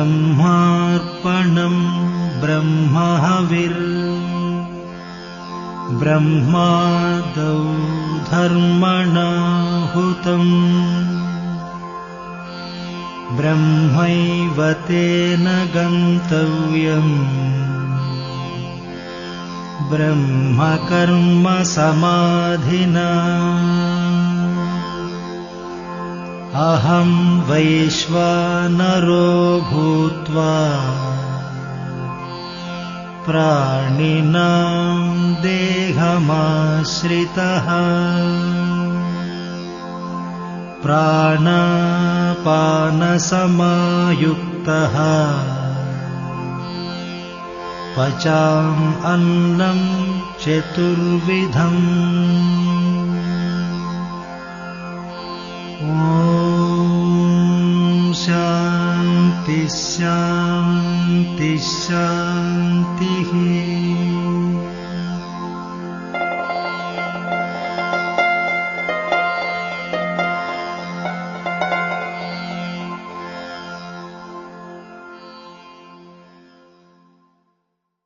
ब्रह्मार्पणं ब्रह्महविर् ब्रह्मादौ धर्मणाहुतम् ब्रह्मैव तेन गन्तव्यम् ब्रह्मकर्म समाधिना अहं वैश्वानरो भूत्वा प्राणिनां देहमाश्रितः प्राणापानसमायुक्तः पचामि अन्नं चतुर्विधम् ॐ शान्ति शान्ति शान्तिः।